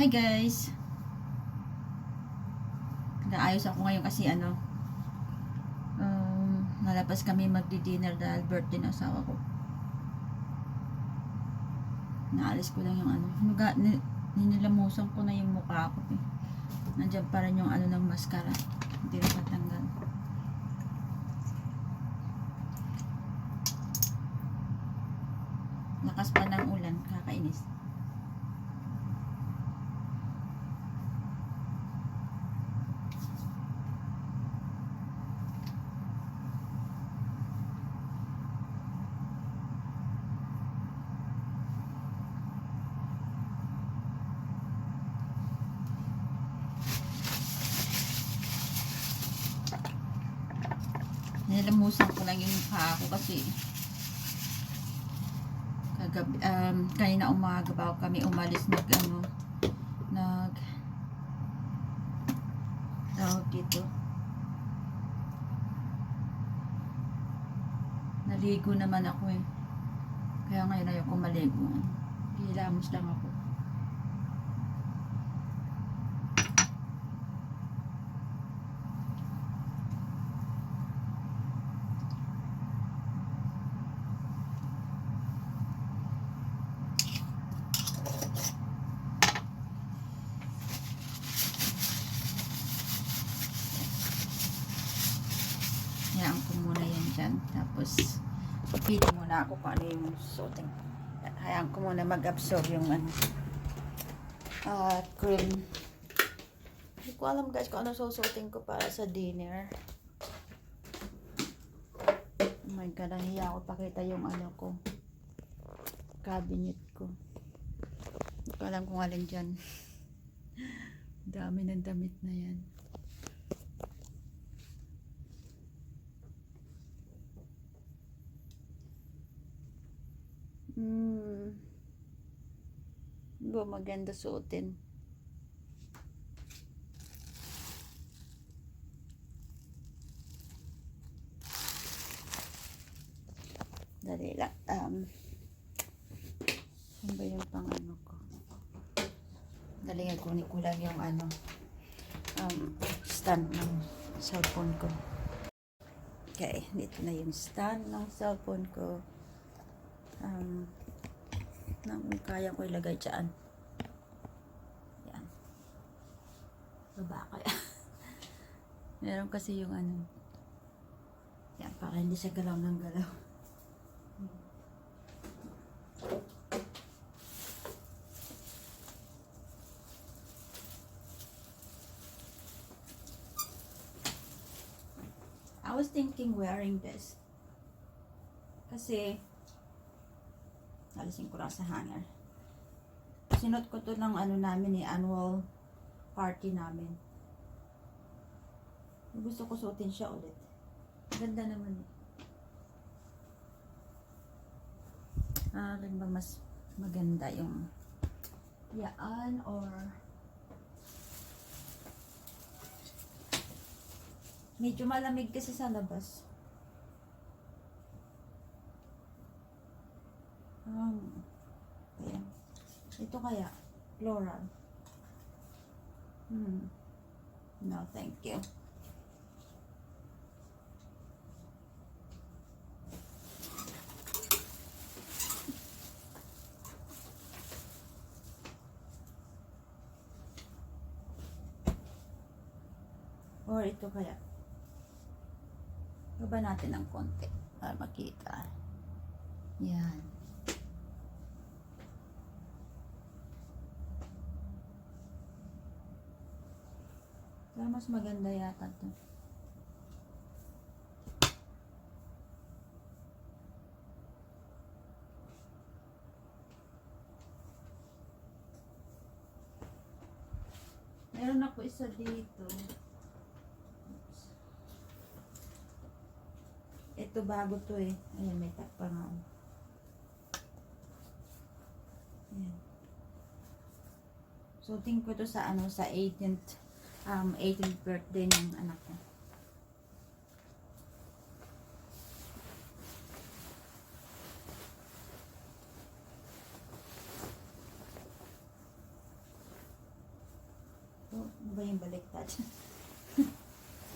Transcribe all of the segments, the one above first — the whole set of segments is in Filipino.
Hi guys! Naayos ako ngayon kasi nalabas kami magdi-dinner dahil birthday ng asawa ko. Naalis ko lang yung ninilamusan ko na yung mukha ko eh. Nandiyan pa rin yung ng mascara. Hindi na patanggal. Lakas pa ng ulan, kakainis. Nilamusan ko lang yung mukha ko kasi kagabi, kanina umaga bago kami umalis tawag dito, naligo naman ako eh, kaya ngayon ayoko maligo, hilamos lang ako. Hayaan ko muna yan dyan. Tapos, pipili muna ako kung ano yung suotin. Hayaan ko muna mag-absorb yung cream. Hindi ko alam guys kung ano susuotin ko para sa dinner. Oh my god, nahiya ako pakita yung ko. Cabinet ko. Hindi ko alam kung alin dyan. Dami ng damit na yan. Maganda suotin. Dali lang. Ano ba yung pang ko? Dali nga kunin ko lang yung stand ng cellphone ko. Okay, dito na yung stand ng cellphone ko. Kaya ko ilagay dyan. Yan. Baba kaya. Meron kasi yung yan, para hindi siya galaw ng galaw. I was thinking wearing this. Kasi alisin ko lang sa hanger. Sinot ko to ng namin annual party namin. Gusto ko suotin siya ulit. Ganda naman. Alin ba mas maganda yung yaan or medyo malamig kasi sa labas. Ayan. Ito kaya floral. No, thank you. Or ito kaya. Baba natin ng konti para makita. Yan. Kaya mas maganda yata ito. Meron ako isa dito. Ito bago to eh. Ayan, may takpa nga. Ayan. So, think ko to sa sa 18th birthday ng anak ko. Ano ba yung baliktad?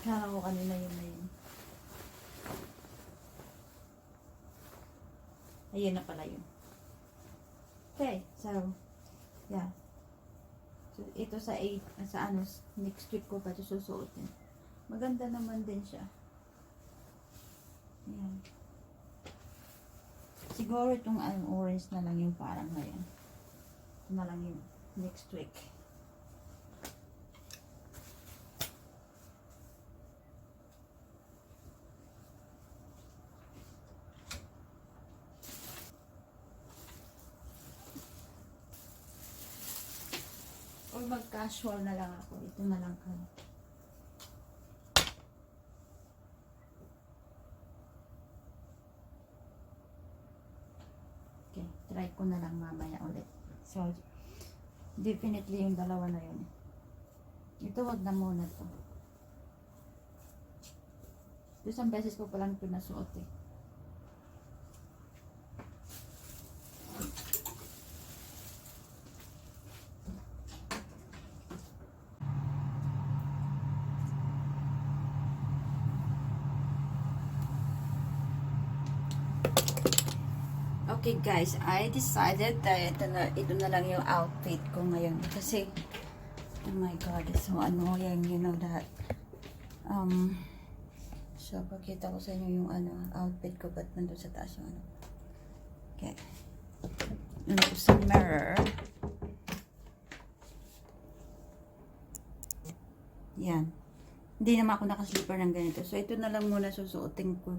Kala ko kanina yun na yun. Ayun na pala yun. Okay, so, yeah. So, ito sa next week ko pa ito susuotin. Maganda naman din siya. Ayan. Siguro itong orange na lang yung parang ngayon. Ito na lang yung next week. Or mag-casual na lang ako. Ito na lang kami. Okay, try ko na lang mamaya ulit. So, definitely yung dalawa na yun. Ito wag na muna to. Isang beses ko palang pinasuot eh. Okay guys, I decided that ito na lang yung outfit ko ngayon kasi oh my god, it's so annoying, you know that. So pakita ko sa inyo yung outfit ko, but nandun sa taas yung Okay. Nandun ko sa mirror. Yan. Hindi naman ako naka-slipper ng ganito. So ito na lang muna susuotin ko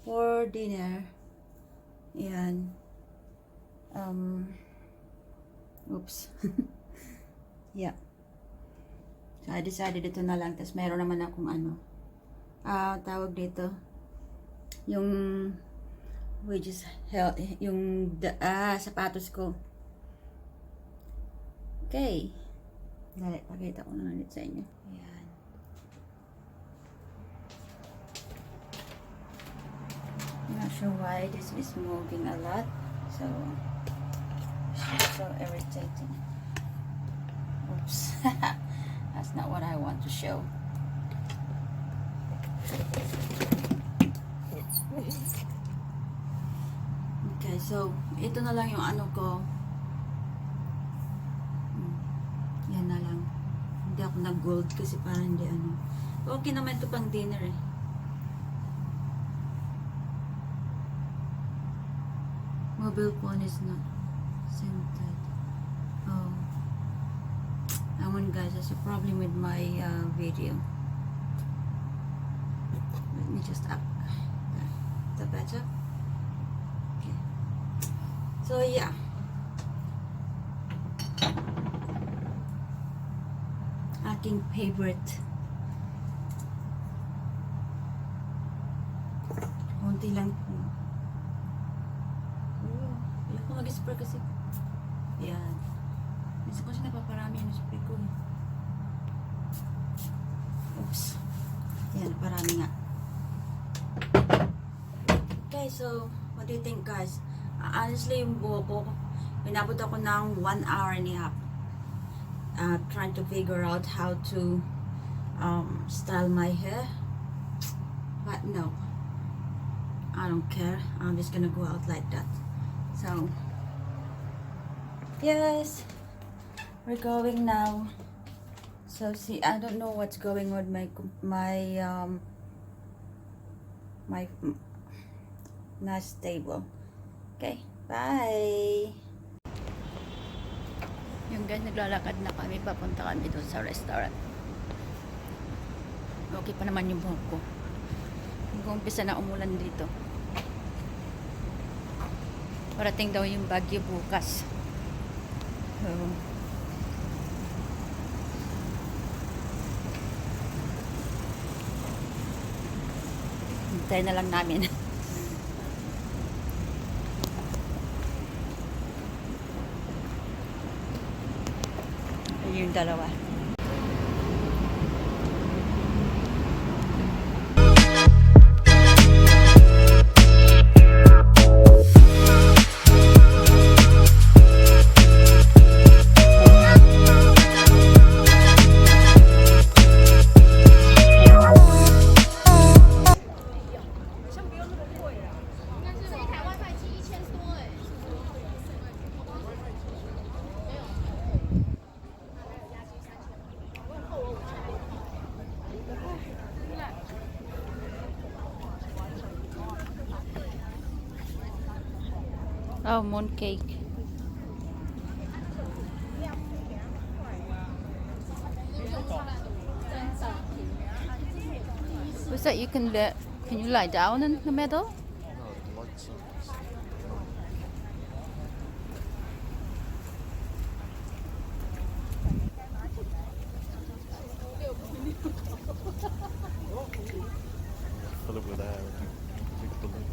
for dinner. Yan. Oops. Yeah. So, I decided ito na lang. Tapos, mayroon naman akong tawag dito. Yung, which is, yung, sapatos ko. Okay. Dali, pakita ko na ulit sa inyo. Yan. Not sure why this is moving a lot, so it's so irritating. Oops. That's not what I want to show. Okay, so ito na lang yung ko. Yan na lang. Hindi ako nag-gold kasi parang hindi Okay naman ito pang dinner eh. Mobile phone is not centered. Oh. Guys, there's a problem with my video. Let me just up. Is that better? Okay. So yeah. Aking favorite. Konti lang po. Ayoko mag-spray kasi. Yan. Minsan ko siya napaparami yung spray ko. Oops. Yan, parami nga. Okay, so, what do you think guys? Honestly, yung buhok ko, pinabot ako ng 1 hour and a half. Trying to figure out how to style my hair. But no. I don't care. I'm just gonna go out like that. So, yes, we're going now. So, see, I don't know what's going on with my not stable. Okay, bye. Yung guys, naglalakad na kami, papunta kami doon sa restaurant. Okay pa naman yung buhok ko. Nag-uumpisa na umulan dito. Parating daw yung bagyo bukas. So, hintay na lang namin. Yung dalawa. Oh, mooncake. What's that? Can you lie down in the middle? No, lots of fill it with air and big balloon.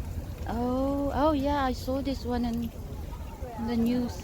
Oh, yeah, I saw this one in the news.